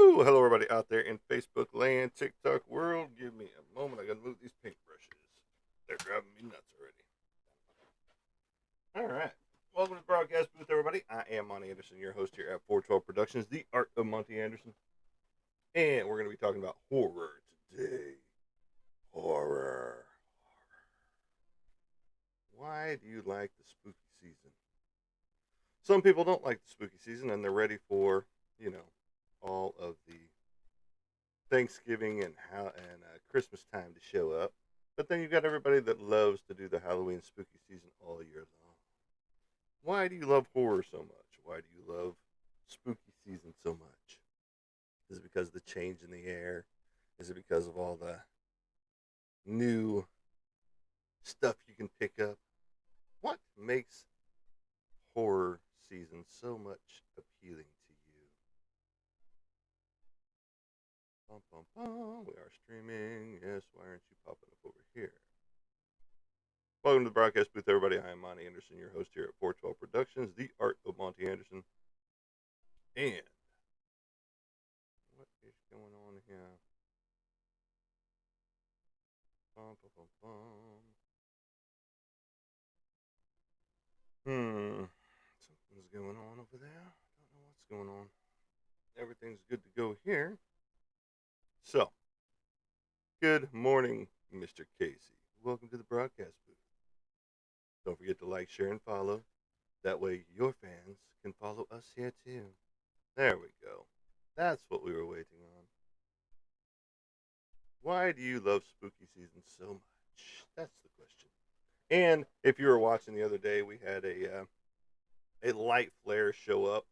Woo! Hello, everybody out there in Facebook land, TikTok world. Give me a moment. I gotta move these paintbrushes. They're driving me nuts already. All right. Welcome to the broadcast booth, everybody. I am Monty Anderson, your host here at 412 Productions, the art of Monty Anderson. And we're going to be talking about horror today. Horror. Why do you like the spooky season? Some people don't like the spooky season and they're ready for, all of the Thanksgiving and Christmas time to show up. But then you've got everybody that loves to do the Halloween spooky season all year long. Why do you love horror so much? Why do you love spooky season so much? Is it because of the change in the air? Is it because of all the new stuff you can pick up? What makes horror season so much appealing to you? Bum, bum, bum. We are streaming. Yes, why aren't you popping up over here? Welcome to the broadcast booth, everybody. I am Monty Anderson, your host here at 412 Productions, the art of Monty Anderson. And what is going on here? Bum, bum, bum, bum. Something's going on over there. Don't know what's going on. Everything's good to go here. So, good morning, Mr. Casey. Welcome to the broadcast booth. Don't forget to like, share, and follow. That way your fans can follow us here too. There we go. That's what we were waiting on. Why do you love spooky season so much? That's the question. And if you were watching the other day, we had a light flare show up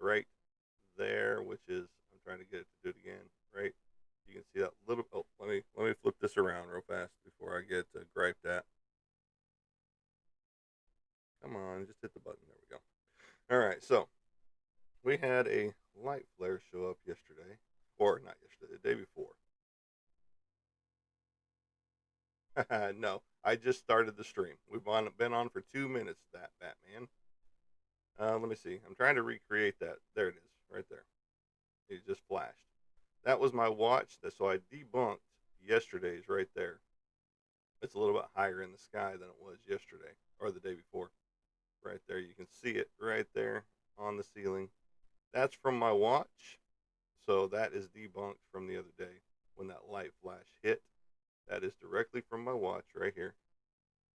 right there, which is I'm trying to get it to do it again. Right, you can see that little. Oh, let me flip this around real fast before I get griped at. Come on, just hit the button. There we go. All right, so we had a light flare show up yesterday, or not yesterday, the day before. No, I just started the stream. We've been on for 2 minutes. That Batman. Let me see. I'm trying to recreate that. There it is, right there. It just flashed. That was my watch. So I debunked yesterday's right there. It's a little bit higher in the sky than it was yesterday or the day before. Right there, you can see it right there on the ceiling. That's from my watch. So that is debunked from the other day when that light flash hit. That is directly from my watch right here.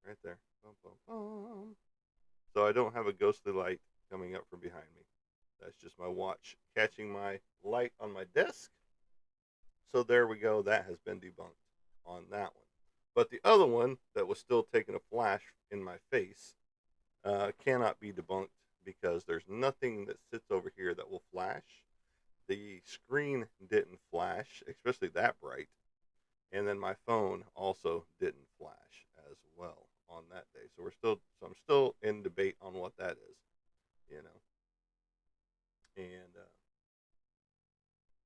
Right there. Bum, bum, bum. So I don't have a ghostly light coming up from behind me. That's just my watch catching my light on my desk. So there we go. That has been debunked on that one. But the other one that was still taking a flash in my face cannot be debunked because there's nothing that sits over here that will flash. The screen didn't flash, especially that bright. And then my phone also didn't flash as well on that day. So I'm still in debate on what that is, you know. And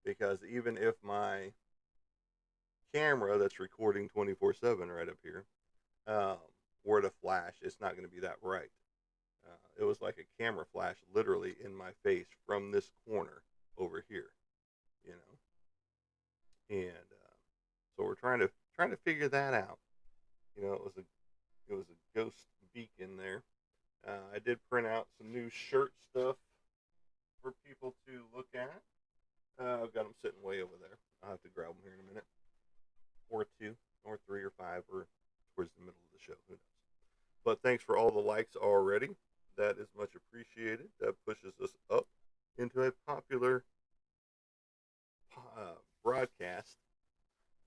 because even if my camera that's recording 24/7 right up here um, were to flash, it's not going to be that bright. It was like a camera flash literally in my face from this corner over here, you know. And so we're trying to figure that out. You know, it was a ghost beacon there. I did print out some new shirt stuff for people to look at. I've got them sitting way over there. I'll have to grab them here in a minute, or two, or three, or five, or towards the middle of the show. Who knows? But thanks for all the likes already. That is much appreciated. That pushes us up into a popular broadcast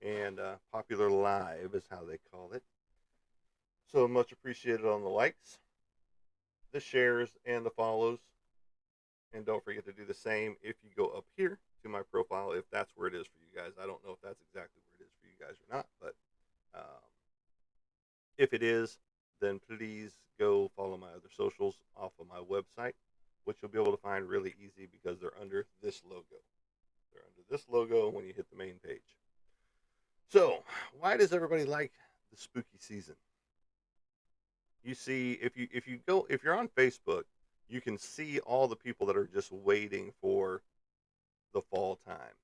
and popular live is how they call it. So much appreciated on the likes, the shares, and the follows. And don't forget to do the same if you go up here to my profile, if that's where it is for you guys. I don't know if that's exactly where it is for you guys or not, but if it is, then please go follow my other socials off of my website, which you'll be able to find really easy because they're under this logo. They're under this logo when you hit the main page. So, why does everybody like the spooky season? You see, if you're on Facebook, you can see all the people that are just waiting for the fall time,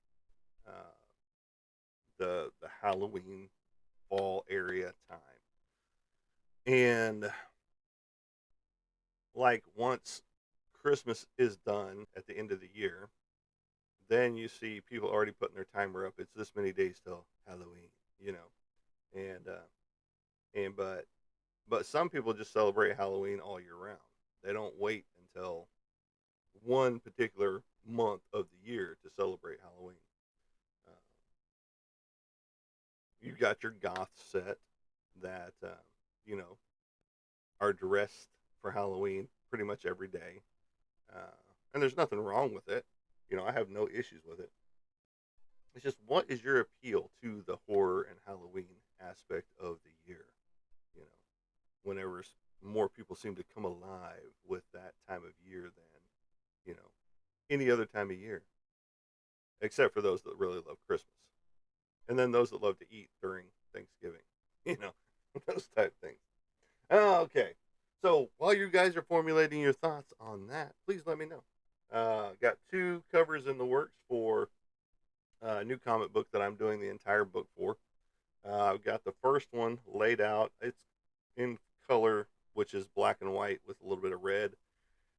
uh, the Halloween fall area time, and like once Christmas is done at the end of the year, then you see people already putting their timer up. It's this many days till Halloween, you know, and and but some people just celebrate Halloween all year round. They don't wait until one particular month of the year to celebrate Halloween. Uh, you've got your goth set that you know are dressed for Halloween pretty much every day, uh, and there's nothing wrong with it. You know, I have no issues with it. It's just what is your appeal to the horror and Halloween aspect of the year? You know, whenever more people seem to come alive with that time of year than you know any other time of year, except for those that really love Christmas, and then those that love to eat during Thanksgiving. You know, those type things. Okay, so while you guys are formulating your thoughts on that, please let me know. Got two covers in the works for a new comic book that I'm doing the entire book for. I've got the first one laid out. It's in color, which is black and white with a little bit of red,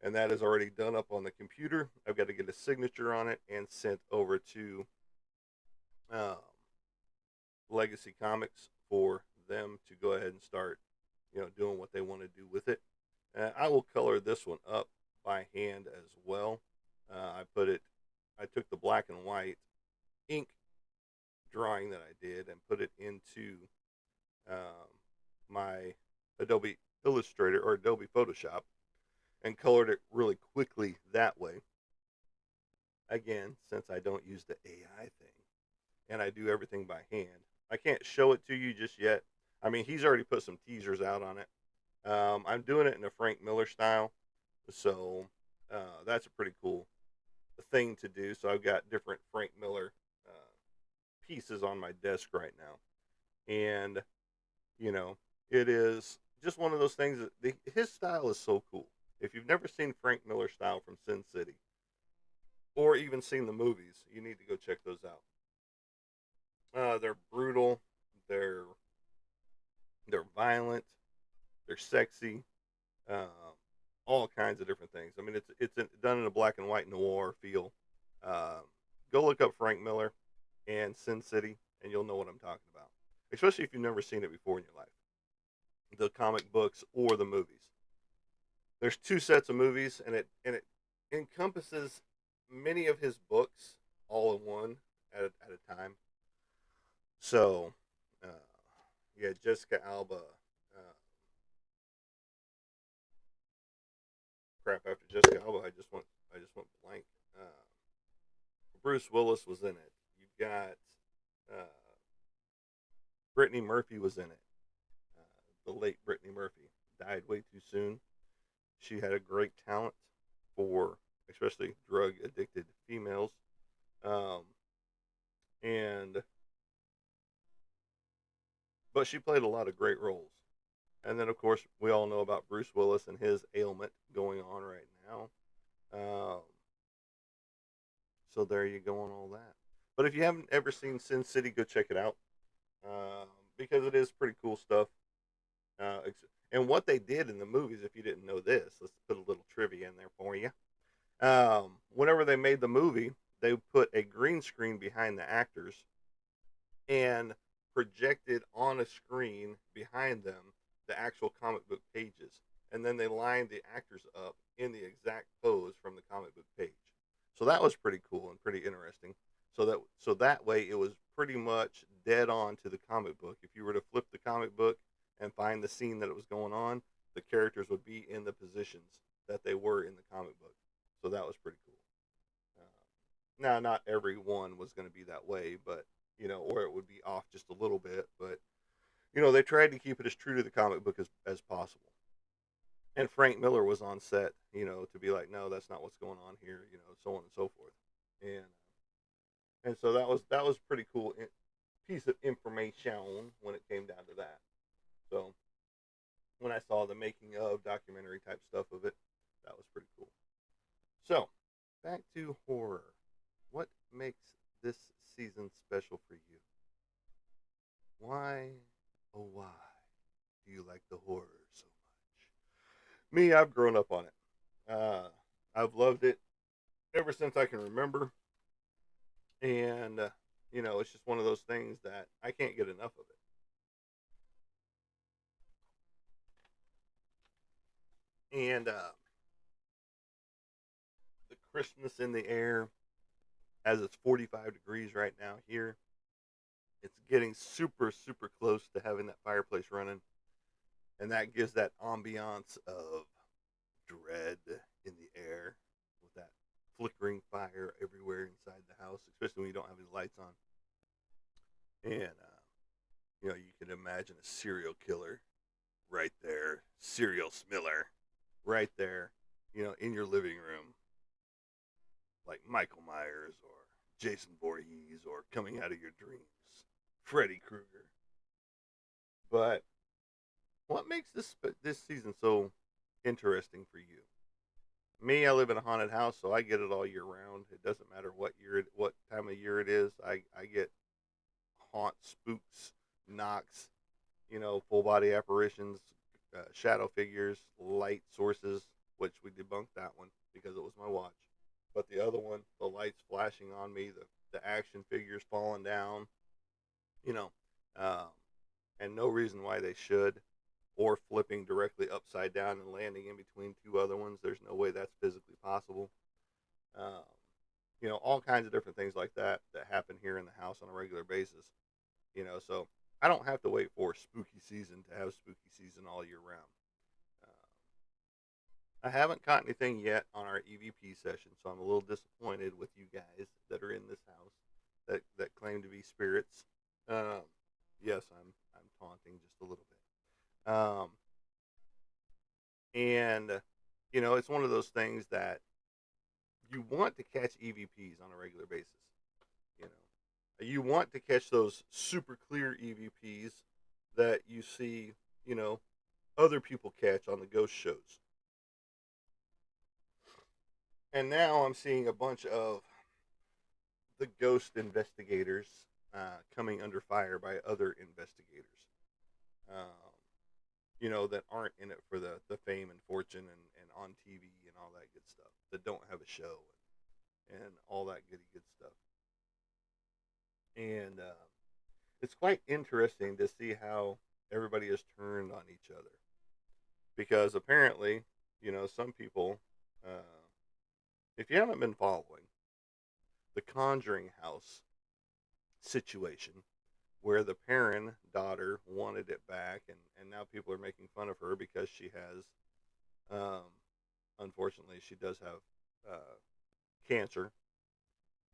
and that is already done up on the computer. I've got to get a signature on it and sent over to um, Legacy Comics for them to go ahead and start, doing what they want to do with it. I will color this one up by hand as well. I took the black and white ink drawing that I did and put it into um, my Adobe Illustrator or Adobe Photoshop and colored it really quickly that way. Again, since I don't use the AI thing and I do everything by hand, I can't show it to you just yet. I mean, he's already put some teasers out on it. I'm doing it in a Frank Miller style, so that's a pretty cool thing to do. So I've got different Frank Miller pieces on my desk right now, and you know, it is just one of those things that his style is so cool. If you've never seen Frank Miller style from Sin City, or even seen the movies, you need to go check those out. They're brutal, they're they're violent, they're sexy, um, all kinds of different things. I mean, done in a black and white noir feel. Um, Go look up Frank Miller and Sin City, and you'll know what I'm talking about. Especially if you've never seen it before in your life, the comic books or the movies. There's two sets of movies, and it encompasses many of his books all in one at a time. So, uh, yeah, Jessica Alba. Crap, after Jessica Alba, I just went blank. Uh, Bruce Willis was in it. You've got uh, Brittany Murphy was in it. The late Brittany Murphy died way too soon. She had a great talent for especially drug addicted females. Um, and but she played a lot of great roles. And then of course we all know about Bruce Willis and his ailment going on right now. Um, so there you go on all that. But if you haven't ever seen Sin City, go check it out because it is pretty cool stuff. Uh, and what they did in the movies, if you didn't know this, let's put a little trivia in there for you. Whenever they made the movie, they put a green screen behind the actors and projected on a screen behind them the actual comic book pages. And then they lined the actors up in the exact pose from the comic book page. So that was pretty cool and pretty interesting. So that way it was pretty much dead on to the comic book. If you were to flip the comic book and find the scene that it was going on, the characters would be in the positions that they were in the comic book. So that was pretty cool. Now, not every one was going to be that way, but or it would be off just a little bit. But they tried to keep it as true to the comic book as possible. And Frank Miller was on set, to be like, no, that's not what's going on here, so on and so forth. And so that was pretty cool piece of information when it came down to that. So when I saw the making of documentary type stuff of it, that was pretty cool. So back to horror. what makes this season special for you? Why, oh why, do you like the horror so much? Me, I've grown up on it. I've loved it ever since I can remember, and it's just one of those things that I can't get enough of it. And the crispness in the air, as it's 45 degrees right now here, it's getting super, super close to having that fireplace running, and that gives that ambiance of dread in the air with that flickering fire everywhere inside the house, especially when you don't have any lights on. And you can imagine a serial killer right there, serial smiller right there, in your living room, like Michael Myers or Jason Voorhees or coming out of your dreams, Freddy Krueger. But what makes this season so interesting for you? Me, I live in a haunted house, so I get it all year round. It doesn't matter what time of year it is. I get haunt, spooks, knocks, full body apparitions, shadow figures, light sources, which we debunked that one because it was my watch. But the other one, the lights flashing on me, the action figures falling down, you know, um, and no reason why they should, or flipping directly upside down and landing in between two other ones. There's no way that's physically possible. Um, all kinds of different things like that happen here in the house on a regular basis. So I don't have to wait for spooky season to have spooky season all year round. I haven't caught anything yet on our EVP session, so I'm a little disappointed with you guys that are in this house that claim to be spirits. Um, yes, I'm taunting just a little bit. And it's one of those things that you want to catch EVPs on a regular basis. You you want to catch those super clear EVPs that you see, other people catch on the ghost shows. And now I'm seeing a bunch of the ghost investigators coming under fire by other investigators. Um, that aren't in it for the fame and fortune and on TV and all that good stuff. That don't have a show and all that goody good stuff. And it's quite interesting to see how everybody has turned on each other because apparently, some people, uh, if you haven't been following the Conjuring House situation, where the Perrin daughter wanted it back, and now people are making fun of her because she has, um, unfortunately, she does have cancer.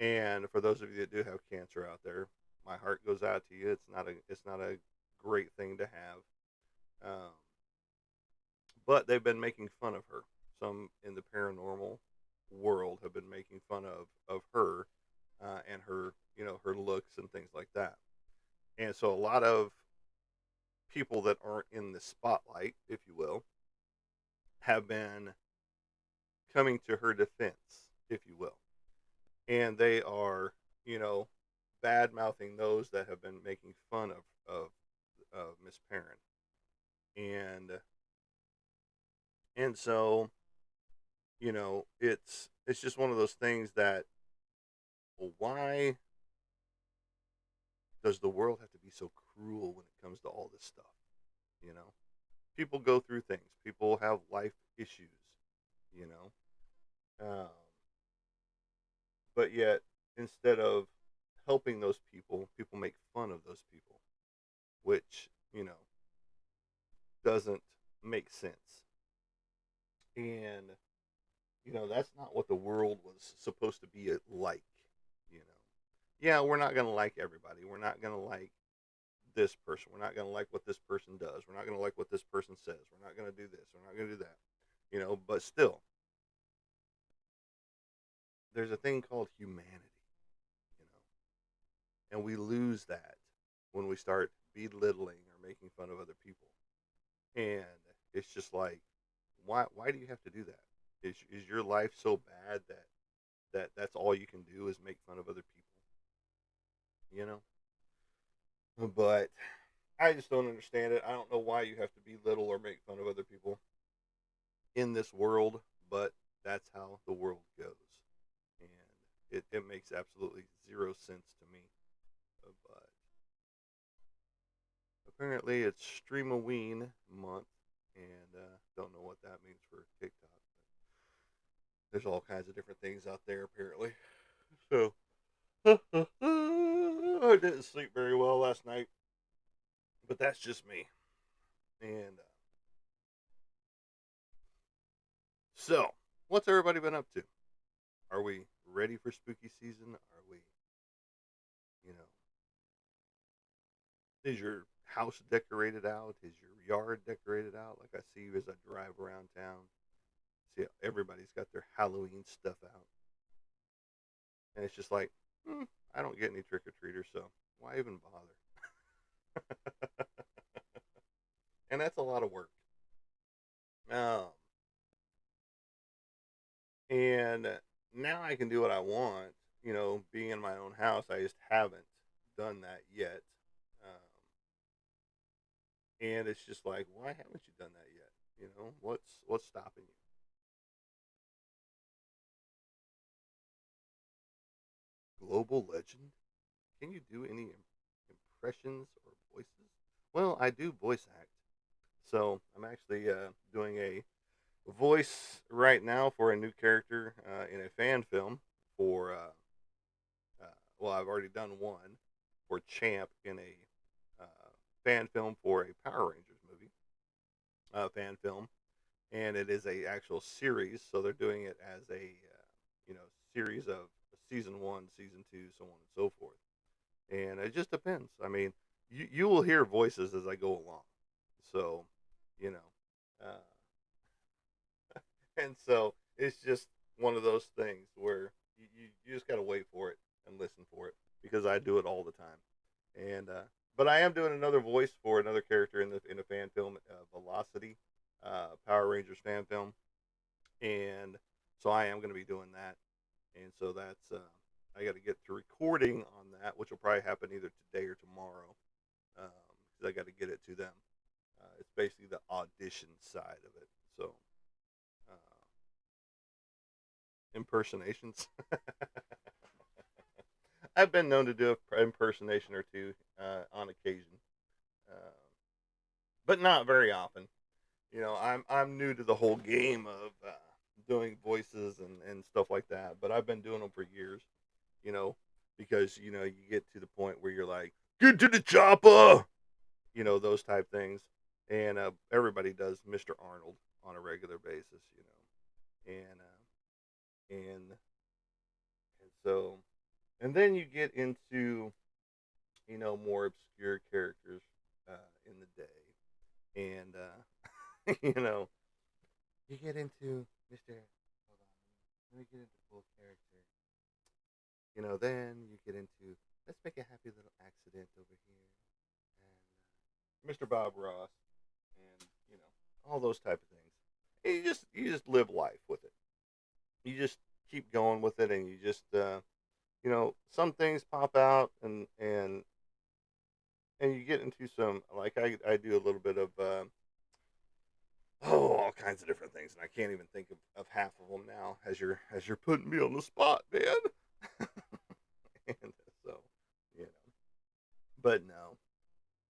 And for those of you that do have cancer out there, my heart goes out to you. It's not a great thing to have. But they've been making fun of her. Some in the paranormal world have been making fun of her and her her looks and things like that. And so a lot of people that aren't in the spotlight, if you will, have been coming to her defense, if you will, and they are bad mouthing those that have been making fun of Miss Perrin, and so it's just one of those things that, well, why does the world have to be so cruel when it comes to all this stuff? You know, people go through things. People have life issues. You know, but yet instead of helping those people, people make fun of those people, which doesn't make sense. And that's not what the world was supposed to be like. You know, yeah, we're not gonna like everybody. We're not gonna like this person. We're not gonna like what this person does. We're not gonna like what this person says. We're not gonna do this. We're not gonna do that. But still, there's a thing called humanity. You and we lose that when we start belittling or making fun of other people. And it's just like, why do you have to do that? Is your life so bad that that's all you can do is make fun of other people, you know. But I just don't understand it. I don't know why you have to belittle or make fun of other people in this world, but that's how the world goes, and it makes absolutely zero sense to me. But apparently, it's Streamoween month, and don't know what that means for TikTok. There's all kinds of different things out there apparently. So I didn't sleep very well last night, but that's just me. And so, what's everybody been up to? Are we ready for spooky season? Are we, you know, is your house decorated out? Is your yard decorated out? Like I see as I drive around town, see everybody's got their Halloween stuff out, and it's just like, I don't get any trick or treaters, so why even bother? And that's a lot of work. Um, and now I can do what I want. Being in my own house, I just haven't done that yet. And it's just like, why haven't you done that yet? What's stopping you? Global legend? Can you do any impressions or voices? Well, I do voice act, so I'm actually doing a voice right now for a new character in a fan film for. Well, I've already done one for Champ in a fan film for a Power Rangers movie fan film, and it is a actual series. So they're doing it as a series of season one, season two, so on and so forth. And it just depends. I mean, you will hear voices as I go along. So, you know, and so it's just one of those things where you just got to wait for it and listen for it because I do it all the time. And but I am doing another voice for another character in a fan film, Velocity, Power Rangers fan film, and so I am going to be doing that. And so that's I got to get to recording on that, which will probably happen either today or tomorrow, because I got to get it to them. It's basically the audition side of it. So uh, impersonations. I've been known to do an impersonation or two on occasion, uh, but not very often. I'm new to the whole game of doing voices and stuff like that, but I've been doing them for years. You know, because you get to the point where you're like, get to the chopper, those type things, and everybody does Mr. Arnold on a regular basis, and so and then you get into more obscure characters in the day, and you know you get into Mr. Hold on, let me get into full character. Then you get into let's make a happy little accident over here, and Mr. Bob Ross, and all those type of things. And you just live life with it. You just keep going with it, and you just some things pop out, and you get into some like I do a little bit of all kinds of different things, and I can't even think of half of them now as you're putting me on the spot, man. And so you know, but no,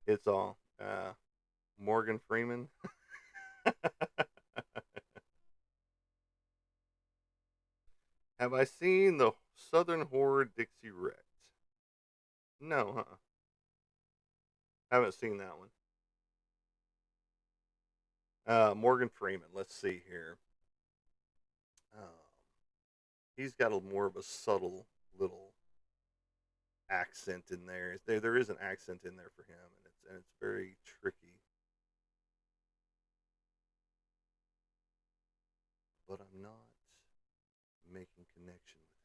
it's all Morgan Freeman. Have I seen the Southern Horror Dixie Wrecked? No, huh? Haven't seen that one. Morgan Freeman. Let's see here. Um, he's got a more of a subtle little accent in there. There is an accent in there for him, and it's very tricky. But I'm not making connection with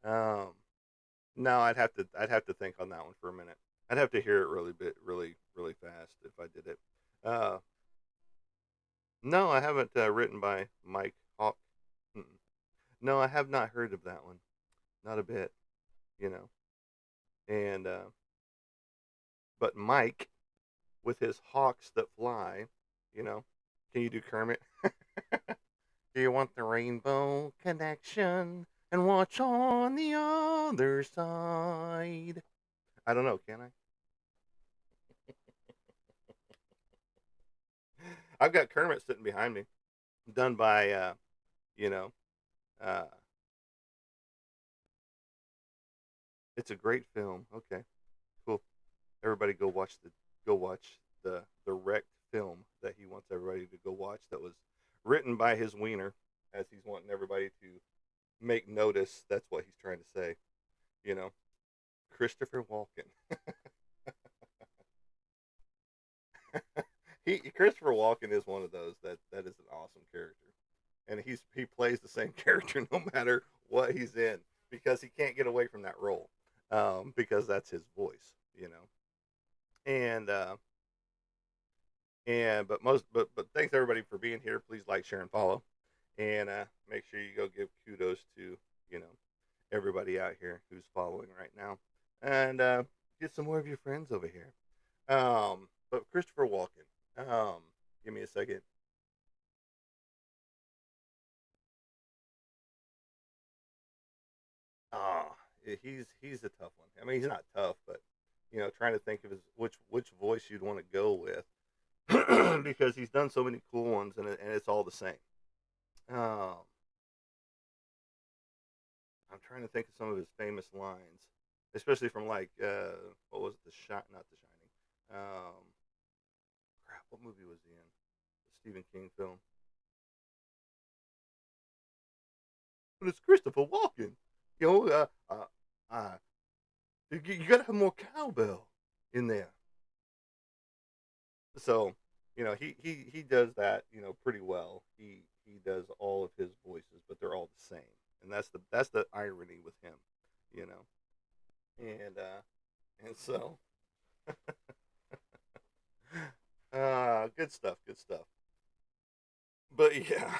it. No, I'd have to think on that one for a minute. I'd have to hear it really fast if I did it. Uh, no, I haven't written by Mike Hawk. Mm-mm. No, I have not heard of that one. Not a bit, you know. And but Mike with his hawks that fly, you know. Can you do Kermit? Do you want the rainbow connection and watch on the other side? I don't know, can I? I've got Kermit sitting behind me, done by you know, uh it's a great film. Okay, cool. Everybody go watch the wrecked film that he wants everybody to go watch that was written by his wiener as he's wanting everybody to make notice. That's what he's trying to say, you know. Christopher Walken. Christopher Walken is one of those that is an awesome character, and he plays the same character no matter what he's in because he can't get away from that role, because that's his voice, you know. And but thanks everybody for being here. Please like, share, and follow, and make sure you go give kudos to you know everybody out here who's following right now, and get some more of your friends over here. But Christopher Walken. Give me a second. Ah, he's a tough one. I mean, he's not tough, but trying to think of his which voice you'd want to go with because he's done so many cool ones, and it's all the same. Um, I'm trying to think of some of his famous lines, especially from like what was it, the shot, not the Shining. Crap, what movie was he in? The Stephen King film. But it's Christopher Walken. You know, uh, you gotta have more cowbell in there. So, he does that, pretty well. He does all of his voices, but they're all the same, and that's the irony with him, you know. And so, good stuff, good stuff. But yeah,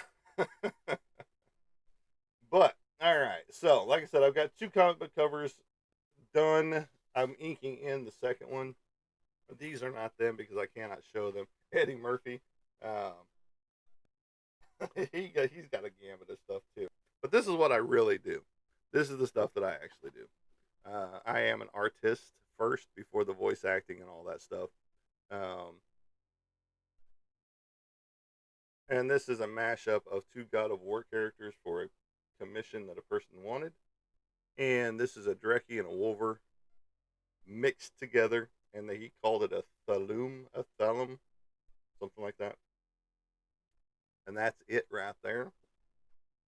but all right. So, like I said, I've got two comic book covers done. I'm inking in the second one. These are not them because I cannot show them. Eddie Murphy, um, he's got a gamut of stuff too. But this is what I really do. This is the stuff that I actually do. I am an artist first before the voice acting and all that stuff. Um, and this is a mashup of two God of War characters for a commission that a person wanted. And this is a Dreki and a Wolver mixed together, and he called it a thalum, something like that. And that's it right there.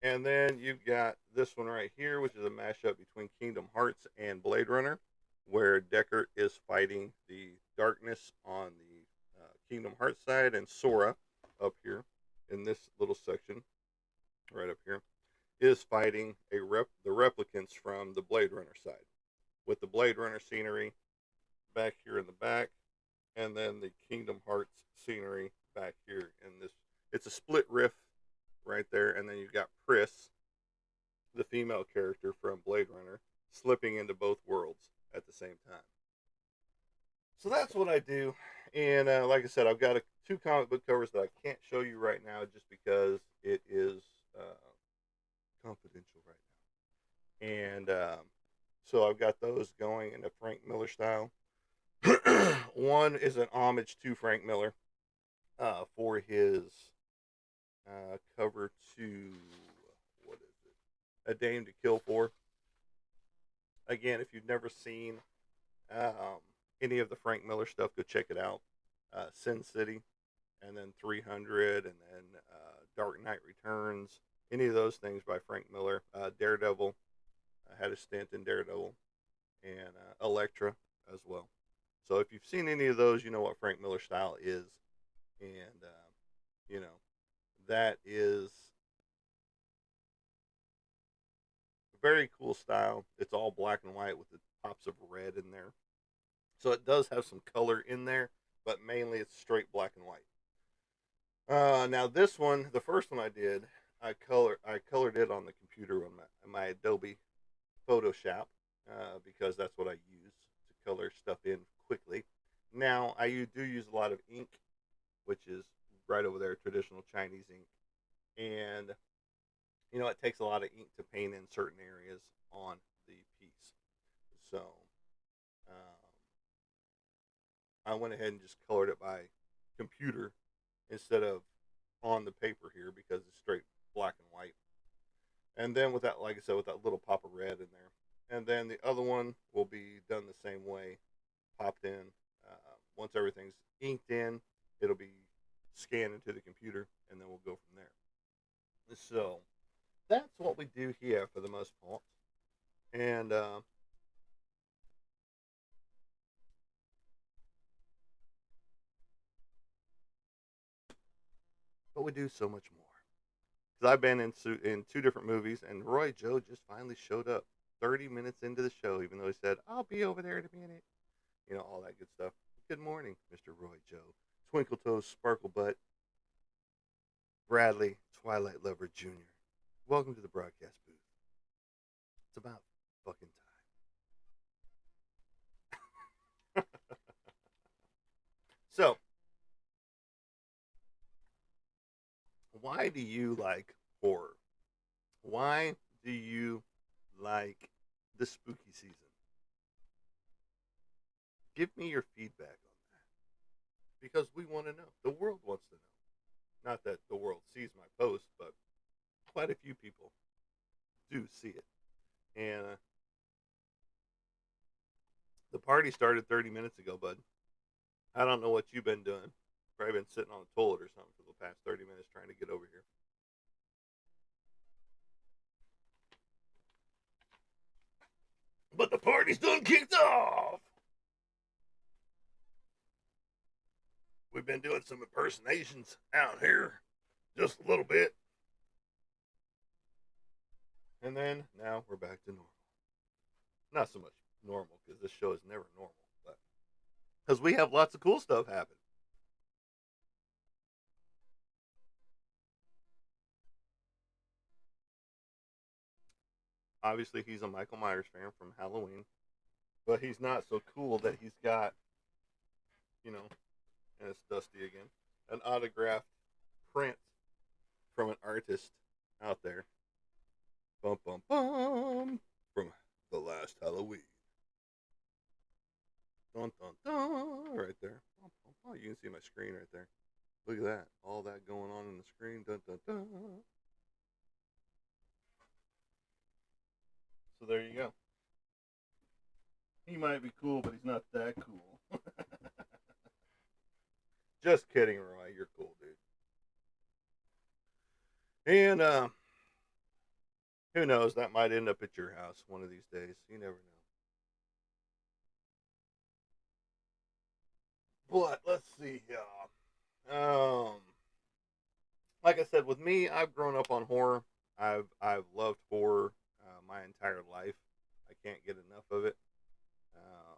And then you've got this one right here, which is a mashup between Kingdom Hearts and Blade Runner, where Deckard is fighting the darkness on the Kingdom Hearts side, and Sora up here in this little section right up here is fighting the replicants from the Blade Runner side, with the Blade Runner scenery back here in the back, and then the Kingdom Hearts scenery back here in this. It's a split riff right there, and then you've got Pris, the female character from Blade Runner, slipping into both worlds at the same time. So that's what I do. And like I said, I've got two comic book covers that I can't show you right now just because it is confidential right now. And so I've got those going in a Frank Miller style. One is an homage to Frank Miller for his cover to, what is it? A Dame to Kill For. Again, if you've never seen um, any of the Frank Miller stuff, go check it out. Sin City, and then 300, and then Dark Knight Returns. Any of those things by Frank Miller. Daredevil. I had a stint in Daredevil, and Elektra as well. So if you've seen any of those, you know what Frank Miller style is, and you know that is a very cool style. It's all black and white with the pops of red in there, so it does have some color in there, but mainly it's straight black and white. Now this one, the first one I did, I colored it on the computer on my Adobe Photoshop because that's what I use to color stuff in quickly. Now do use a lot of ink, which is right over there, traditional Chinese ink, and it takes a lot of ink to paint in certain areas on the piece. So um, I went ahead and just colored it by computer instead of on the paper here because it's straight black and white. And then with that, like I said, with that little pop of red in there. And then the other one will be done the same way, popped in. Once everything's inked in, it'll be scanned into the computer, and then we'll go from there. So that's what we do here for the most part. And but we do so much more. Because I've been in two different movies, and Roy Joe just finally showed up 30 minutes into the show, even though he said, I'll be over there in a minute. All that good stuff. Good morning, Mr. Roy Joe. Twinkle Toes Sparkle Butt, Bradley, Twilight Lover Jr. Welcome to the broadcast booth. It's about fucking time. So, why do you like horror? Why do you like the spooky season? Give me your feedback on that because we want to know. The world wants to know. Not that the world sees my post, but quite a few people do see it. And the party started 30 minutes ago, bud. I don't know what you've been doing. Probably been sitting on the toilet or something for the past 30 minutes trying to get over here. But the party's done kicked off. We've been doing some impersonations out here, just a little bit. And then now we're back to normal. Not so much normal because this show is never normal, but because we have lots of cool stuff happen. Obviously, he's a Michael Myers fan from Halloween, but he's not so cool that he's got, you know, and it's Dusty again, an autographed print from an artist out there. Bum bum bum from the last Halloween. Dun dun dun right there. Bum, bum, bum. You can see my screen right there. Look at that. All that going on in the screen. Dun dun dun. So there you go. He might be cool, but he's not that cool. Just kidding, Roy. You're cool, dude. And who knows? That might end up at your house one of these days. You never know. But let's see here. Like I said, with me, I've grown up on horror. I've loved horror my entire life. I can't get enough of it. Um,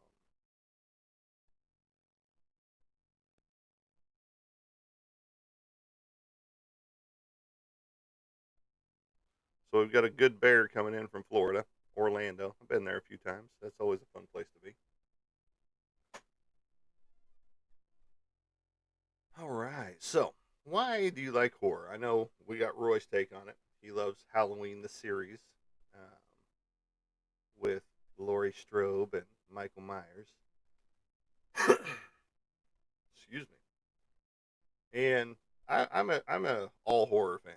so we've got a good bear coming in from Florida, Orlando. I've been there a few times. That's always a fun place to be. All right. So why do you like horror? I know we got Roy's take on it. He loves Halloween the series with Laurie Strode and Michael Myers. Excuse me. And I'm a all horror fan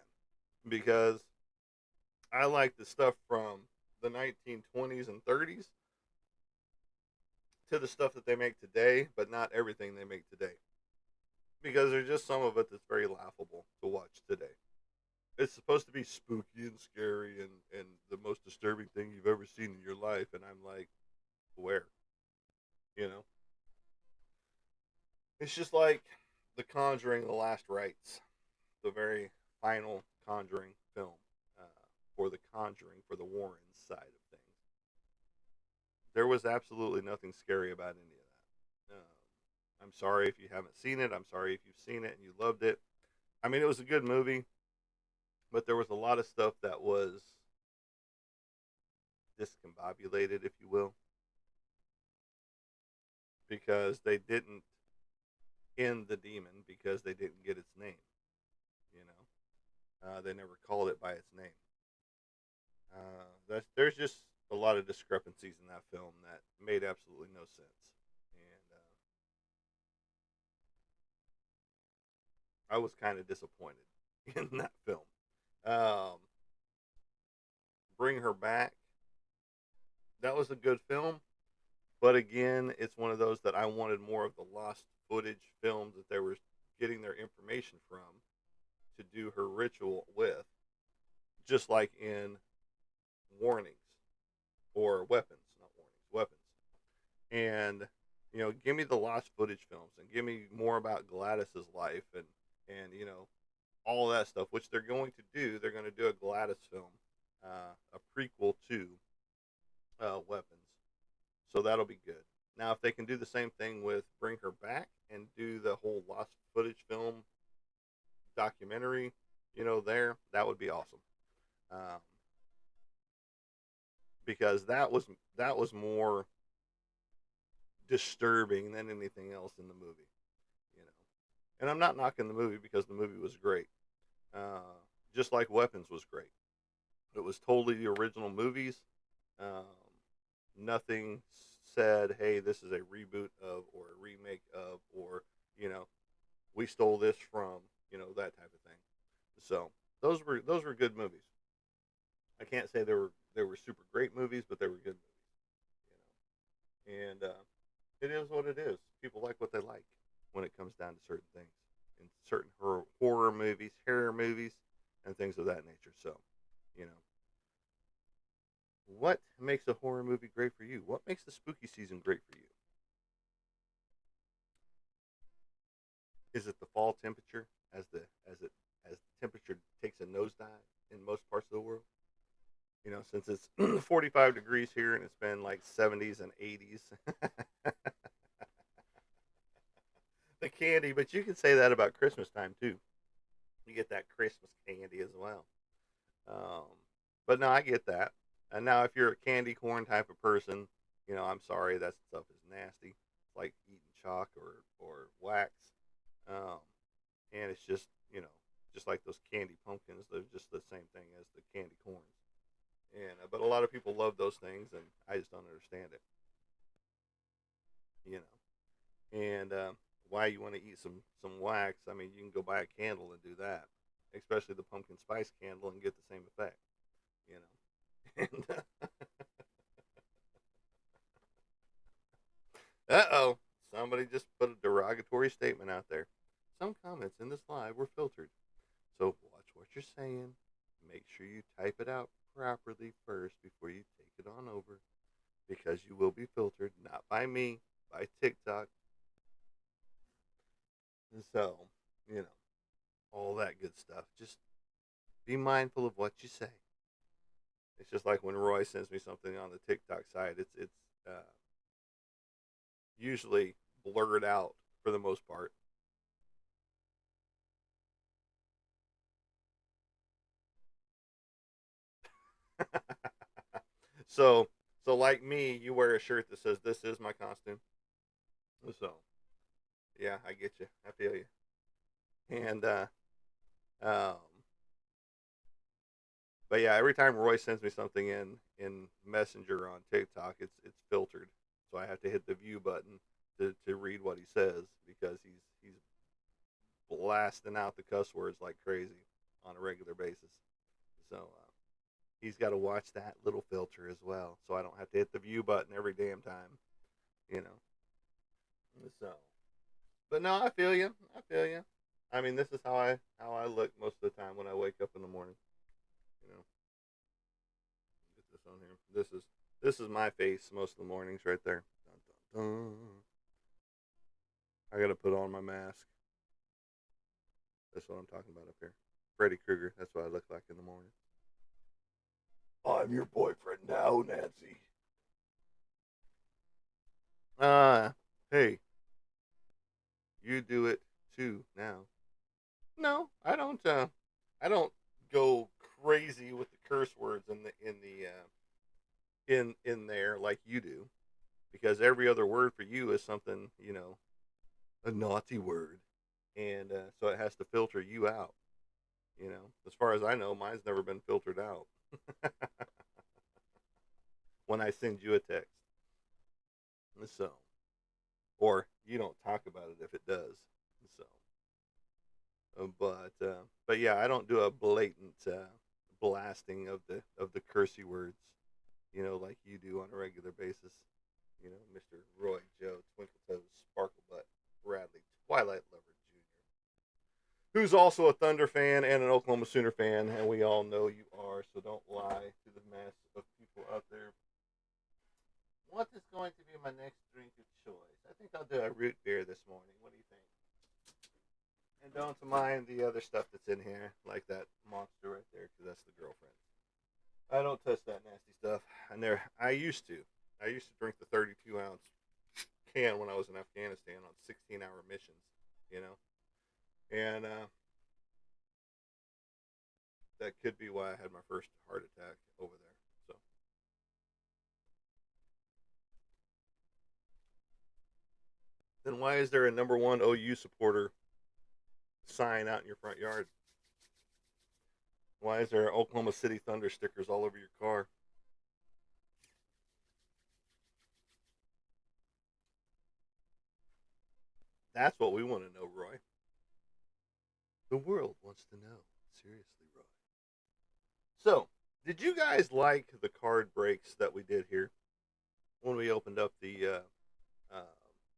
because I like the stuff from the 1920s and 30s to the stuff that they make today, but not everything they make today. Because there's just some of it that's very laughable to watch today. It's supposed to be spooky and scary and the most disturbing thing you've ever seen in your life, and I'm like, where? You know? It's just like The Conjuring: The Last Rites, the very final Conjuring film for The Conjuring for the Warren side of things. There was absolutely nothing scary about any of that. I'm sorry if you haven't seen it. I'm sorry if you've seen it and you loved it. I mean, it was a good movie. but there was a lot of stuff that was discombobulated, if you will, because they didn't end the demon because they didn't get its name. You know, they never called it by its name. There's just a lot of discrepancies in that film that made absolutely no sense, and I was kind of disappointed in that film. Um, Bring Her Back. That was a good film, but again, it's one of those that I wanted more of the lost footage films that they were getting their information from to do her ritual with, just like in Warnings or Weapons, not Warnings, Weapons. And give me the lost footage films and give me more about Gladys's life and all that stuff, which they're going to do. They're going to do a Gladys film, a prequel to Weapons, so that'll be good. Now, if they can do the same thing with Bring Her Back and do the whole lost footage film documentary, that would be awesome. Um, because that was more disturbing than anything else in the movie, you know. And I'm not knocking the movie because the movie was great. Uh, just like Weapons was great. It was totally the original movies. Um, Nothing said, "Hey, this is a reboot of or a remake of or you know we stole this from that type of thing." So those were good movies. I can't say they were super great movies, but they were good movies. And it is what it is. People like what they like when it comes down to certain things, in certain horror movies, and things of that nature. So, you know, what makes a horror movie great for you? What makes the spooky season great for you? Is it the fall temperature as the temperature takes a nosedive in most parts of the world? Since it's 45 degrees here and it's been like 70s and 80s. The candy, but you can say that about Christmas time too. You get that Christmas candy as well. Um, but no, I get that. And now, if you're a candy corn type of person, I'm sorry, that stuff is nasty. It's like eating chalk or wax. Um, and it's just like those candy pumpkins. They're just the same thing as the candy corns. And but a lot of people love those things, and I just don't understand it. You and why you want to eat some wax? I mean, you can go buy a candle and do that, especially the pumpkin spice candle, and get the same effect. You know. And oh, somebody just put a derogatory statement out there. Some comments in this live were filtered, so watch what you're saying. Make sure you type it out properly first before you take it on over, because you will be filtered, not by me, by TikTok. And so, you know, all that good stuff. Just be mindful of what you say. It's just like when Roy sends me something on the TikTok side. It's usually blurred out for the most part. so so like me, you wear a shirt that says "This is my costume." So yeah, I get you. I feel you. And um, but yeah, every time Roy sends me something in Messenger on TikTok, it's filtered, so I have to hit the view button to read what he says, because he's blasting out the cuss words like crazy on a regular basis. So he's got to watch that little filter as well, so I don't have to hit the view button every damn time. You know. So, but no, I feel you. I feel you. I mean, this is how I look most of the time when I wake up in the morning. You know, get this on here. This is my face most of the mornings right there. Dun, dun, dun. I got to put on my mask. That's what I'm talking about up here. Freddy Krueger. That's what I look like in the morning. I'm your boyfriend now, Nancy. Uh, hey, you do it too now. No, I don't. I don't go crazy with the curse words in there like you do, because every other word for you is something, a naughty word, and so it has to filter you out. As far as I know, mine's never been filtered out when I send you a text. So, or you don't talk about it if it does. So, but yeah, I don't do a blatant blasting of the cursey words, like you do on a regular basis. Mr. Roy Joe Twinkle Toes Sparkle Butt Bradley Twilight Lover Jr., who's also a Thunder fan and an Oklahoma Sooner fan, and we all know you are. So don't lie to the mass of people out there. What is going to be my next drink of choice? I think I'll do a root beer this morning. What do you think? And don't mind the other stuff that's in here, like that monster right there, because that's the girlfriend. I don't touch that nasty stuff. I used to. I used to drink the 32-ounce can when I was in Afghanistan on 16-hour missions, you know? And that could be why I had my first heart attack over there. So, then why is there a number one OU supporter sign out in your front yard? Why is there Oklahoma City Thunder stickers all over your car? That's what we want to know, Roy. The world wants to know. Seriously, Roy. So, did you guys like the card breaks that we did here when we opened up the uh,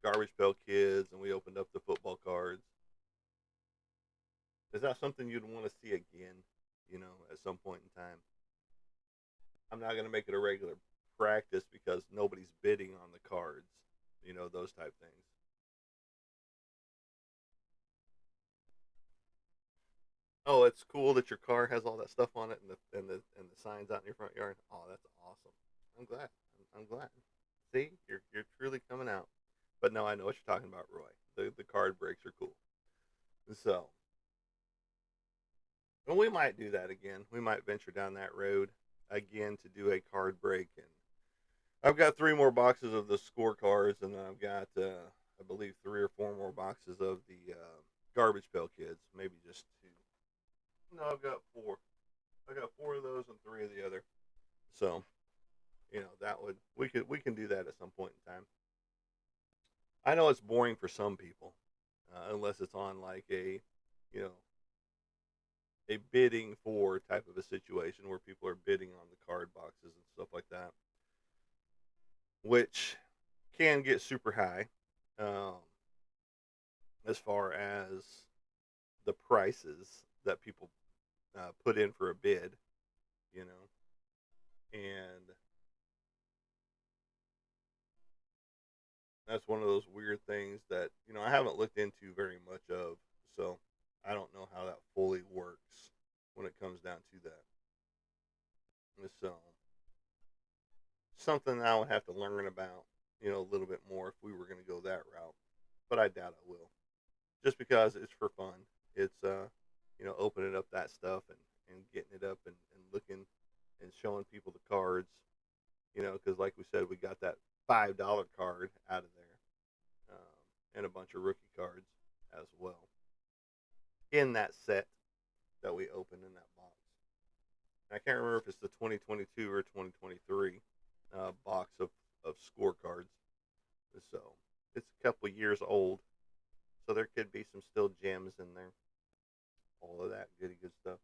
Garbage Pail Kids and we opened up the football cards? Is that something you'd want to see again, at some point in time? I'm not going to make it a regular practice because nobody's bidding on the cards, those type things. Oh, it's cool that your car has all that stuff on it and the signs out in your front yard. Oh, that's awesome. I'm glad. I'm glad. See, you're truly coming out. But no, I know what you're talking about, Roy. The card breaks are cool. So, well, we might do that again. We might venture down that road again to do a card break. And I've got 3 more boxes of the scorecards, and then I've got, I believe, 3 or 4 more boxes of the Garbage Pail Kids. Maybe just 2. No, I've got 4. I got 4 of those and 3 of the other. So, that would we can do that at some point in time. I know it's boring for some people, unless it's on like you know, a bidding for type of a situation where people are bidding on the card boxes and stuff like that, which can get super high, um, as far as the prices that people put in for a bid, you know, and that's one of those weird things that I haven't looked into very much of, so I don't know how that fully works when it comes down to that. So something I would have to learn about, a little bit more if we were going to go that route, but I doubt I will, just because it's for fun. It's opening up that stuff and getting it up and looking and showing people the cards, because like we said, we got that $5 card out of there, and a bunch of rookie cards as well in that set that we opened in that box. And I can't remember if it's the 2022 or 2023 box of scorecards. So it's a couple years old. So there could be some still gems in there. All of that goody good stuff.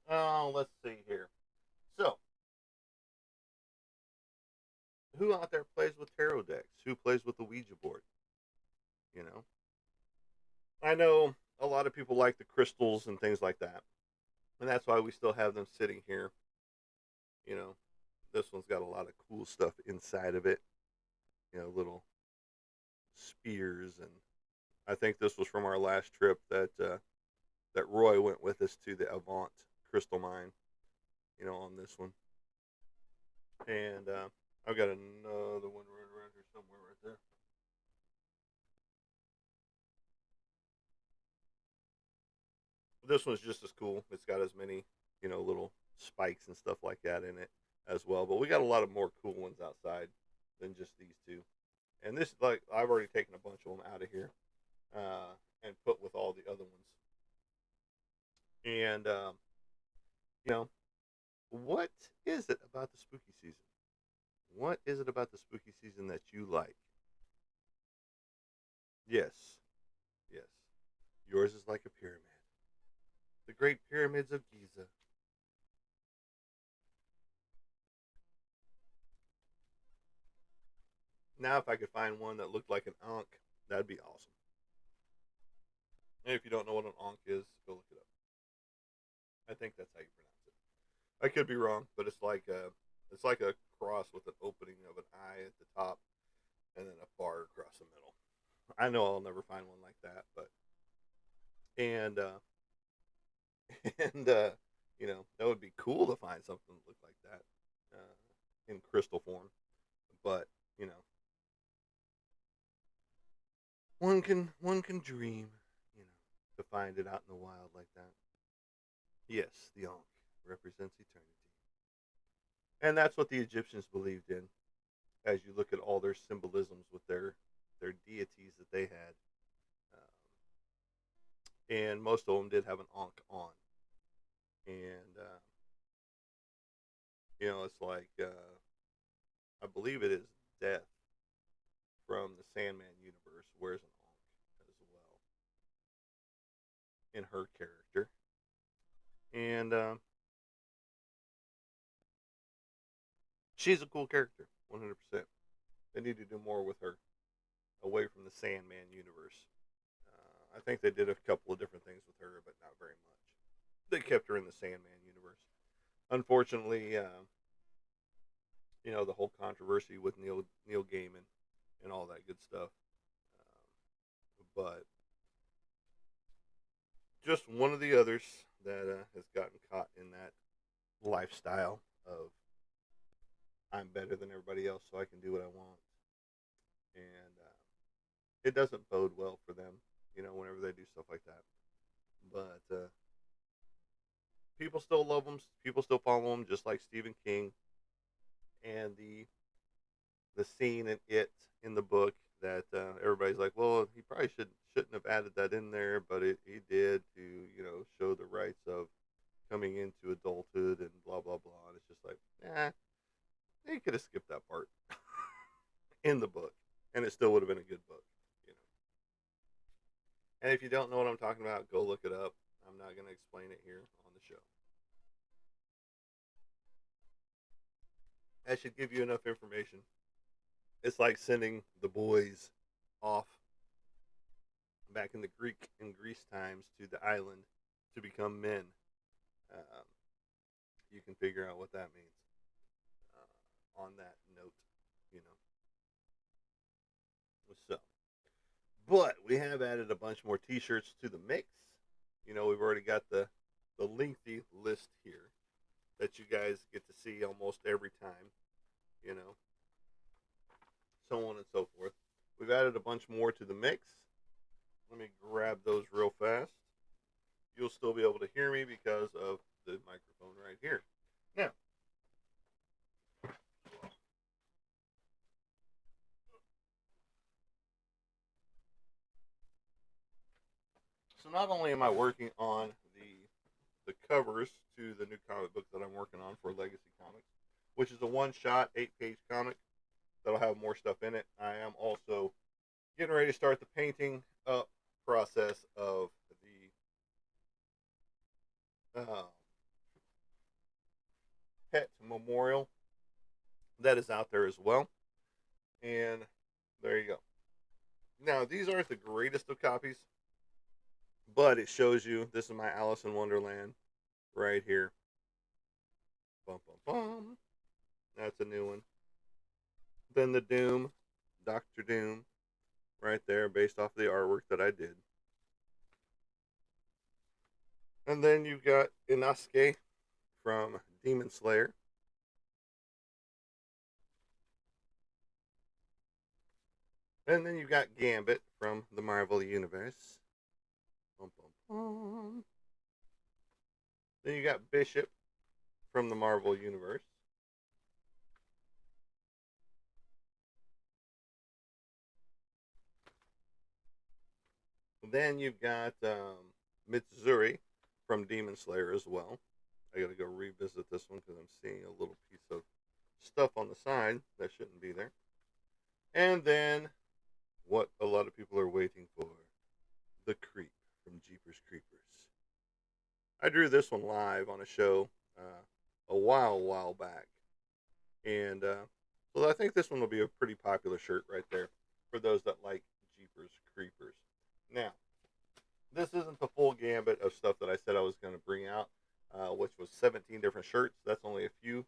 Oh, let's see here. So, who out there plays with tarot decks? Who plays with the Ouija board? You know, I know a lot of people like the crystals and things like that, and that's why we still have them sitting here. You know, this one's got a lot of cool stuff inside of it. Little spears, and I think this was from our last trip that Roy went with us to the Avant Crystal Mine. On this one, and I've got another one right around here somewhere, right there. This one's just as cool. It's got as many, little spikes and stuff like that in it as well. But we got a lot of more cool ones outside than just these two. And this, like, I've already taken a bunch of them out of here and put with all the other ones. And you know, what is it about the spooky season? What is it about the spooky season that you like? Yes, yes. Yours is like a pyramid. The Great Pyramids of Giza. Now, if I could find one that looked like an Ankh, that'd be awesome. And if you don't know what an Ankh is, go look it up. I think that's how you pronounce it. I could be wrong, but it's like a cross with an opening of an eye at the top and then a bar across the middle. I know I'll never find one like that, but and and that would be cool to find something that looked like that in crystal form. But you know, one can dream, you know, to find it out in the wild like that. Yes, the Ankh represents eternity, and that's what the Egyptians believed in. As you look at all their symbolisms with their deities that they had, and most of them did have an Ankh on, and it's like I believe it is Death from the Sandman universe wears an Ankh as well in her character, and she's a cool character, 100%. They need to do more with her away from the Sandman universe. I think they did a couple of different things with her, but not very much. They kept her in the Sandman universe. Unfortunately, the whole controversy with Neil Gaiman and all that good stuff. But just one of the others that has gotten caught in that lifestyle of I'm better than everybody else, so I can do what I want, and it doesn't bode well for them, whenever they do stuff like that. But people still love them. People still follow them, just like Stephen King and the scene in it in the book that everybody's like, well, he probably shouldn't have added that in there, but he did to show the rights of coming into adulthood and blah blah blah. And it's just like, nah, they could have skipped that part in the book, and it still would have been a good book, you know. And if you don't know what I'm talking about, go look it up. I'm not going to explain it here on the show. That should give you enough information. It's like sending the boys off back in the Greek and Greece times to the island to become men. Um, you can figure out what that means on that note, you know. So, but we have added a bunch more T-shirts to the mix. We've already got the lengthy list here that you guys get to see almost every time. You know, so on and so forth. We've added a bunch more to the mix. Let me grab those real fast. You'll still be able to hear me because of the microphone right here. Now, so not only am I working on the covers to the new comic book that I'm working on for Legacy Comics, which is a one-shot 8-page comic that'll have more stuff in it. I am also getting ready to start the painting up process of the pet memorial that is out there as well. And there you go. Now, these aren't the greatest of copies, but it shows you this is my Alice in Wonderland right here. Bum, bum, bum. That's a new one. Then the Doom, Doctor Doom, right there, based off the artwork that I did. And then you've got Inosuke from Demon Slayer. And then you've got Gambit from the Marvel Universe. Bum, bum, bum. Then you got Bishop from the Marvel Universe. Then you've got Mitsuri from Demon Slayer as well. I got to go revisit this one because I'm seeing a little piece of stuff on the side that shouldn't be there. And then what a lot of people are waiting for, the Creep from Jeepers Creepers. I drew this one live on a show a while back, and so I think this one will be a pretty popular shirt right there for those that like Jeepers Creepers. Now, this isn't the full gambit of stuff that I said I was going to bring out, which was 17 different shirts. That's only a few.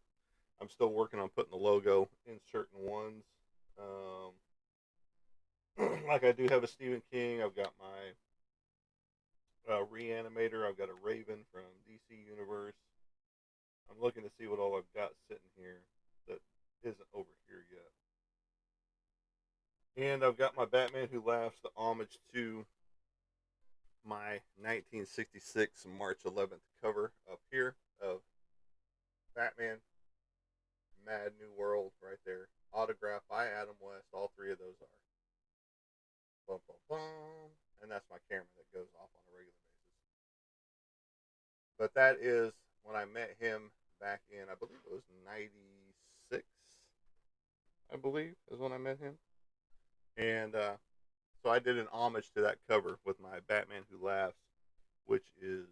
I'm still working on putting the logo in certain ones. Like I do have a Stephen King. I've got my Reanimator. I've got a Raven from DC Universe. I'm looking to see what all I've got sitting here that isn't over here yet. And I've got my Batman Who Laughs, the homage to my 1966 March 11th cover up here of Batman Mad New World right there. Autographed by Adam West. All three of those are. Bum, bum, bum. And that's my camera that goes off on a regular basis. But that is when I met him back in, I believe it was 96, I believe, is when I met him. And so I did an homage to that cover with my Batman Who Laughs, which is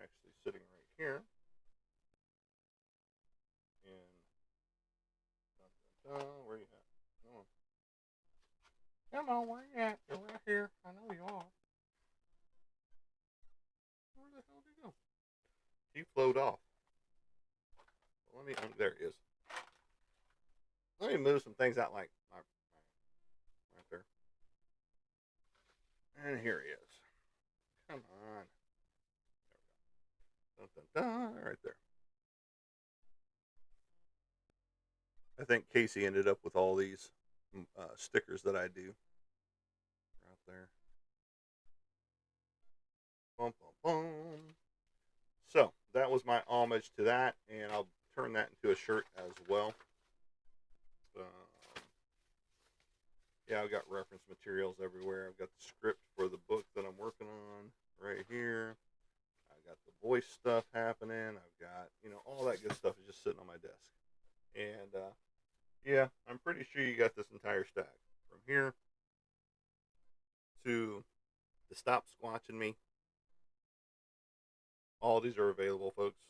actually sitting right here. And where you at? Come on, where you at? You're right here. I know you are. Where the hell did he go? He flowed off. Well, let me. There he is. Let me move some things out like right there. And here he is. Come on. Dun, dun, dun, right there. I think Casey ended up with all these stickers that I do. Right there. Boom, boom, boom. So that was my homage to that, and I'll turn that into a shirt as well. Um, yeah, I've got reference materials everywhere. I've got the script for the book that I'm working on right here. I've got the voice stuff happening. I've got, all that good stuff is just sitting on my desk. And yeah, I'm pretty sure you got this entire stack from here to the Stop Squatching Me. All these are available, folks.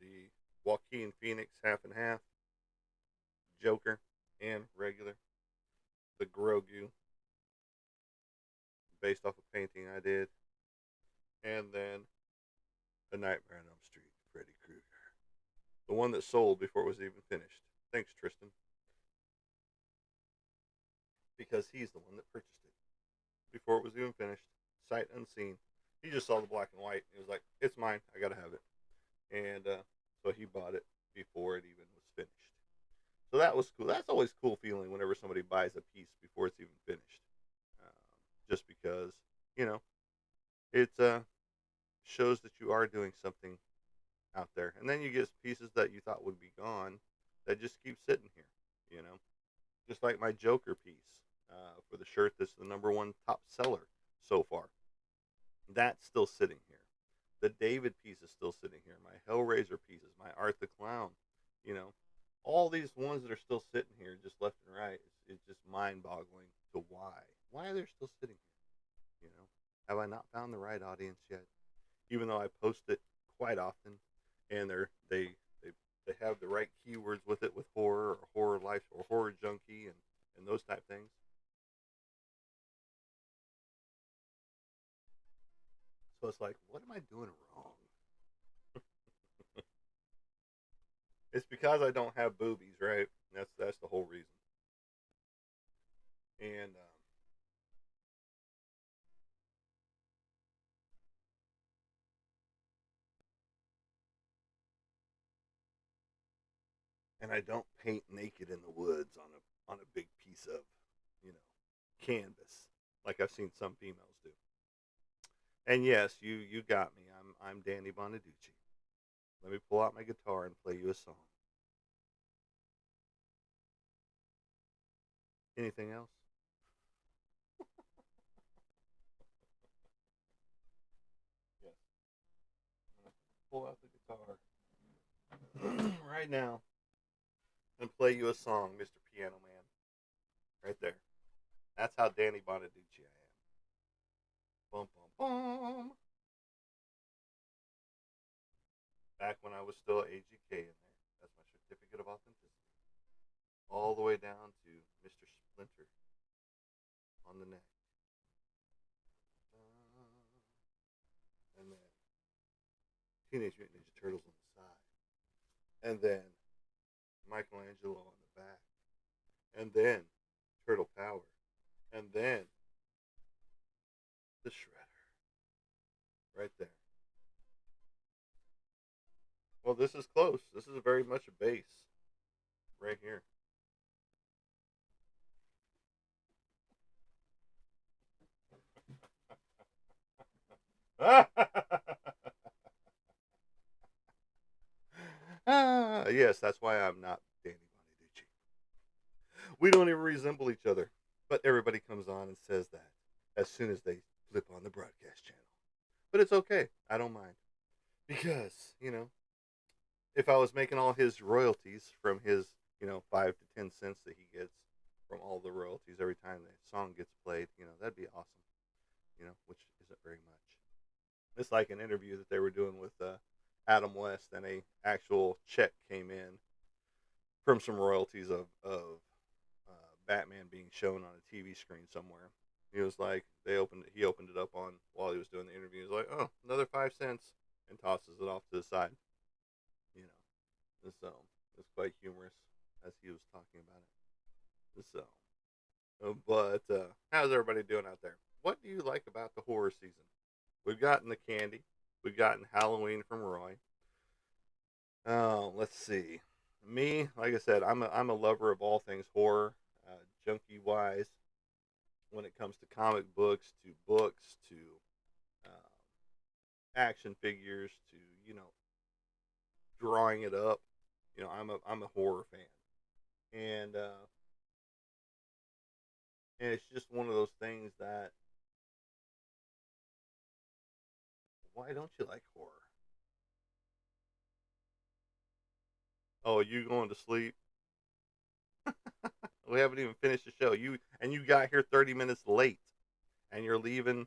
The Joaquin Phoenix half and half, Joker, and regular. The Grogu, based off a painting I did. And then A Nightmare on Elm Street, Freddy Krueger. The one that sold before it was even finished. Thanks, Tristan. Because he's the one that purchased it before it was even finished, sight unseen. He just saw the black and white. He was like, "It's mine. I gotta have it." And so he bought it before it even was finished. So that was cool. That's always cool feeling whenever somebody buys a piece before it's even finished. Um, just because you know it shows that you are doing something out there, and then you get pieces that you thought would be gone that just keep sitting here. You know, just like my Joker piece for the shirt that's the number one top seller so far. That's still sitting here. The David piece is still sitting here. My Hellraiser pieces, my Art the Clown, you know, all these ones that are still sitting here, just left and right. It's just mind-boggling to why they're still sitting here. Have I not found the right audience yet? Even though I post it quite often, and they have the right keywords with it, with horror or horror life or horror junkie and those type things. So it's like, what am I doing wrong? It's because I don't have boobies, right? That's the whole reason. And and I don't paint naked in the woods on a big piece of you know canvas like I've seen some females do. And yes, you got me. I'm Danny Bonaducci. Let me pull out my guitar and play you a song. Anything else? Yes. Pull out the guitar right now and play you a song, Mr. Piano Man. Right there. That's how Danny Bonaducci I am. Bum bum bum. Back when I was still AGK in there. That's my certificate of authenticity. All the way down to Mr. Splinter on the neck. And then Teenage Mutant Ninja Turtles on the side. And then Michelangelo on the back. And then Turtle Power. And then the Shredder. Right there. Well, this is close. This is very much a bass. Right here. Yes, that's why I'm not Danny Bonaducci. We don't even resemble each other. But everybody comes on and says that as soon as they flip on the broadcast channel. But it's okay. I don't mind. Because, if I was making all his royalties from his, 5 to 10 cents that he gets from all the royalties every time the song gets played, that'd be awesome. Which isn't very much. It's like an interview that they were doing with Adam West, and a actual check came in from some royalties of Batman being shown on a TV screen somewhere. He was like, he opened it up on while he was doing the interview. He was like, oh, another 5 cents, and tosses it off to the side. You know, and so it's quite humorous as he was talking about it. But how's everybody doing out there? What do you like about the horror season? We've gotten the candy. We've gotten Halloween from Roy. Oh, let's see. Me, like I said, I'm a lover of all things horror, junkie wise. When it comes to comic books to uh, action figures to drawing it up, I'm a horror fan, and it's just one of those things that why don't you like horror? Oh, you going to sleep? We haven't even finished the show. You got here 30 minutes late, and you're leaving,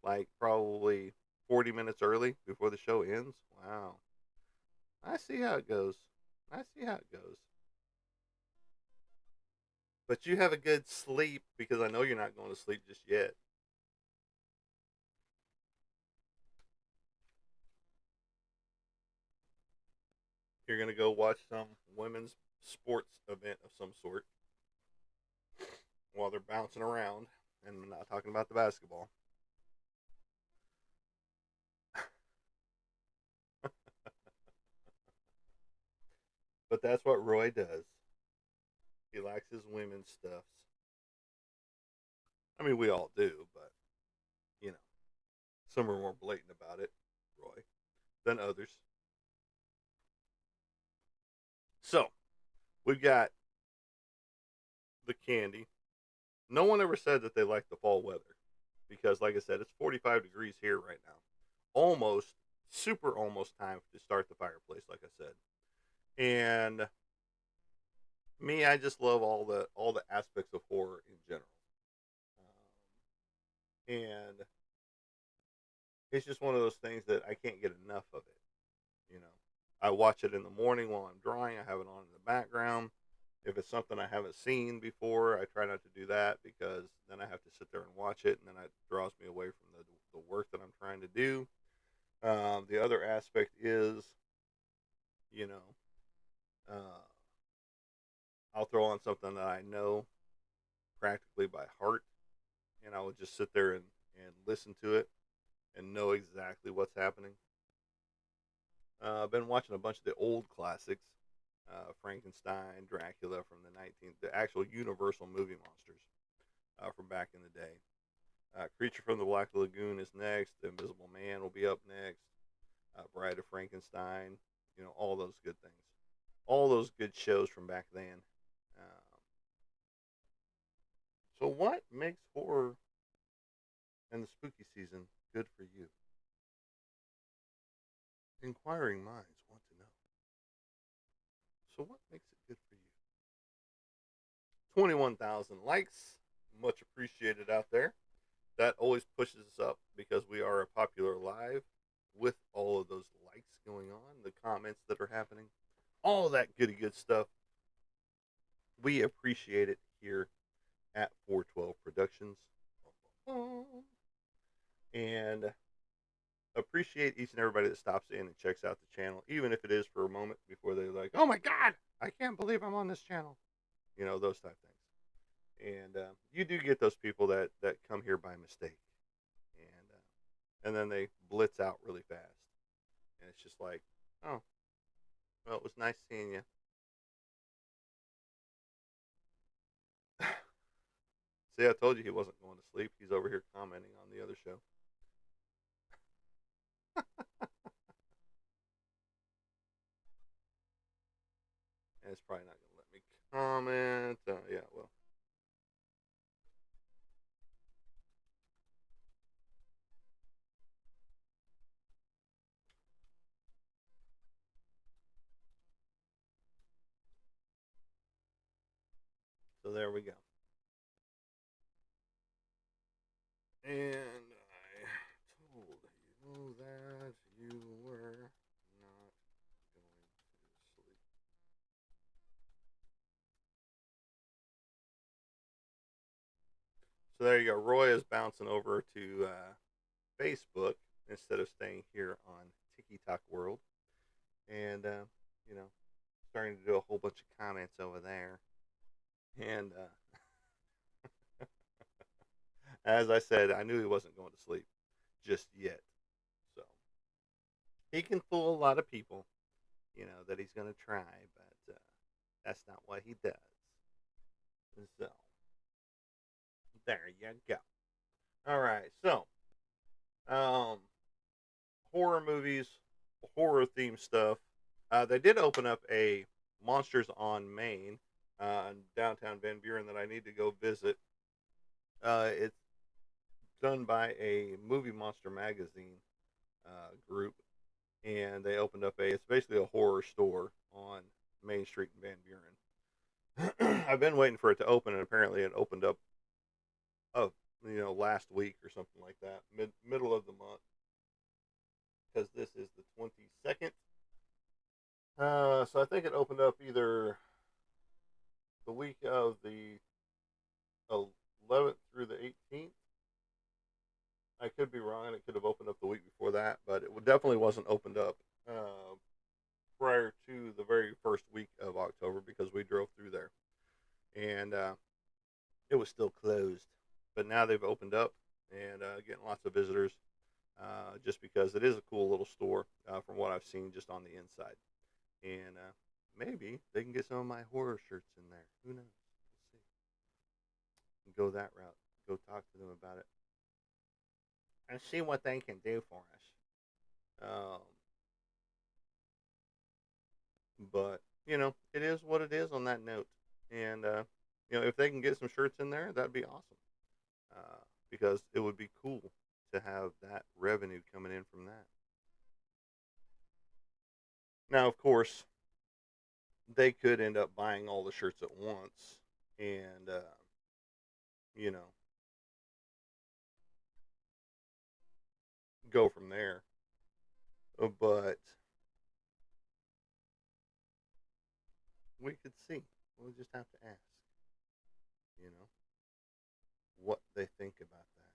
like probably 40 minutes early before the show ends. Wow, I see how it goes. I see how it goes. But you have a good sleep because I know you're not going to sleep just yet. You're gonna go watch some women's sports event of some sort while they're bouncing around, and I'm not talking about the basketball. But that's what Roy does. He likes his women's stuffs. I mean, we all do, but you know, some are more blatant about it, Roy, than others. So we've got the candy. No one ever said that they liked the fall weather because, like I said, it's 45 degrees here right now. Almost, super almost time to start the fireplace, like I said. And me, I just love all the aspects of horror in general, and it's just one of those things that I can't get enough of it. I watch it in the morning while I'm drawing. I have it on in the background. If it's something I haven't seen before, I try not to do that because then I have to sit there and watch it, and then it draws me away from the work that I'm trying to do. The other aspect is, you know, uh, I'll throw on something that I know practically by heart, and I will just sit there and listen to it and know exactly what's happening. I've been watching a bunch of the old classics, Frankenstein, Dracula from the 19th, the actual Universal movie monsters from back in the day. Creature from the Black Lagoon is next. The Invisible Man will be up next. Bride of Frankenstein, all those good things, all those good shows from back then. So, what makes horror and the spooky season good for you? Inquiring minds want to know. So, what makes it good for you? 21,000 likes. Much appreciated out there. That always pushes us up because we are a popular live with all of those likes going on, the comments that are happening, all that goody good stuff. We appreciate it here at 412 Productions. And appreciate each and everybody that stops in and checks out the channel, even if it is for a moment before they're like, oh my God, I can't believe I'm on this channel. Those type things. And you do get those people that come here by mistake. And then they blitz out really fast. And it's just like, oh, well, it was nice seeing you. See, I told you he wasn't going to sleep. He's over here commenting on the other show. And it's probably not going to let me comment. Yeah, well. So there we go. And I told you that you were not going to sleep. So there you go. Roy is bouncing over to Facebook instead of staying here on TikTok World. And, starting to do a whole bunch of comments over there. And as I said, I knew he wasn't going to sleep just yet. So he can fool a lot of people, that he's going to try, but that's not what he does. So there you go. All right. So, um, horror movies, horror themed stuff. They did open up a Monsters on Main in downtown Van Buren that I need to go visit. It's done by a Movie Monster magazine group, and they opened up it's basically a horror store on Main Street in Van Buren. I've been waiting for it to open, and apparently it opened up, oh, last week or something like that, middle of the month, because this is the 22nd. So I think it opened up either the week of the 11th through the 18th. I could be wrong. It could have opened up the week before that, but it definitely wasn't opened up prior to the very first week of October because we drove through there, and it was still closed. But now they've opened up and getting lots of visitors, just because it is a cool little store from what I've seen just on the inside. And maybe they can get some of my horror shirts in there. Who knows? We'll see. Go that route. Go talk to them about it and see what they can do for us. But it is what it is on that note. And if they can get some shirts in there, that'd be awesome. Because it would be cool to have that revenue coming in from that. Now, of course, they could end up buying all the shirts at once, and you know, go from there. But we could see. We'll just have to ask. You know what they think about that,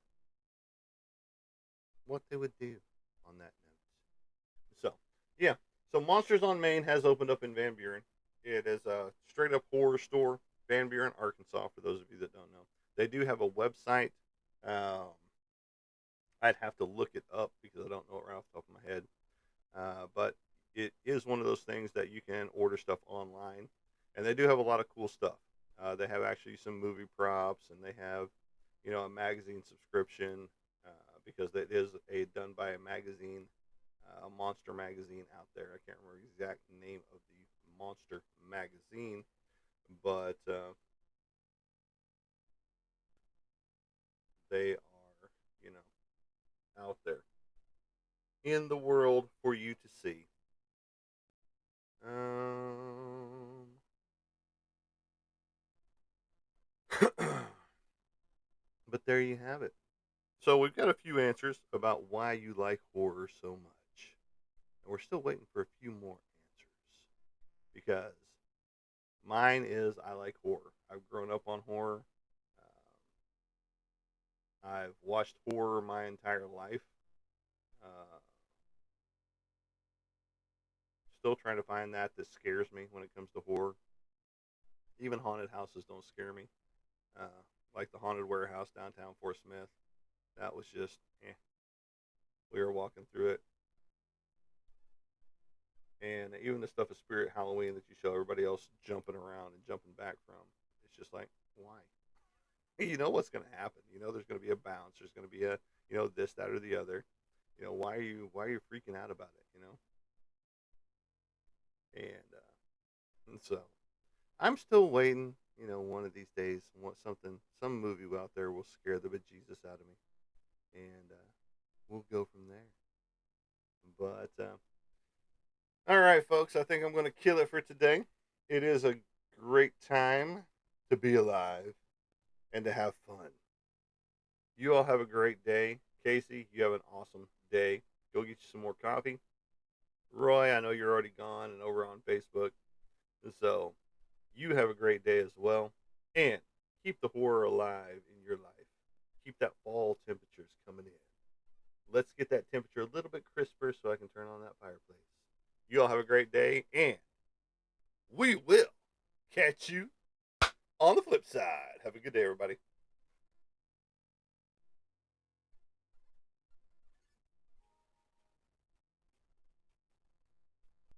what they would do on that note. So, yeah. So, Monsters on Main has opened up in Van Buren. It is a straight up horror store, Van Buren, Arkansas. For those of you that don't know, they do have a website. Um, I'd have to look it up because I don't know it right off the top of my head. But it is one of those things that you can order stuff online, and they do have a lot of cool stuff. They have actually some movie props, and they have, a magazine subscription because it is done by a magazine monster magazine out there. I can't remember the exact name of the monster magazine, but they are, you know, out there in the world for you to see. Um, but there you have it. So we've got a few answers about why you like horror so much, and we're still waiting for a few more answers because mine is I like horror. I've grown up on horror. I've watched horror my entire life. Uh, Still trying to find that scares me when it comes to horror. Even haunted houses don't scare me. Uh, like the haunted warehouse downtown Fort Smith. That was just, we were walking through it. And even the stuff of Spirit Halloween that you show everybody else jumping around and jumping back from, it's just like, why? You know what's going to happen. You know there's going to be a bounce. There's going to be a, this, that, or the other. Why are you freaking out about it? And so I'm still waiting. One of these days, some movie out there will scare the bejesus out of me, and we'll go from there. But all right, folks, I think I'm going to kill it for today. It is a great time to be alive and to have fun. You all have a great day. Casey, you have an awesome day. Go get you some more coffee. Roy, I know you're already gone and over on Facebook. And so you have a great day as well. And keep the horror alive in your life. Keep that fall temperatures coming in. Let's get that temperature a little bit crisper so I can turn on that fireplace. You all have a great day, and we will catch you on the flip side. Have a good day, everybody.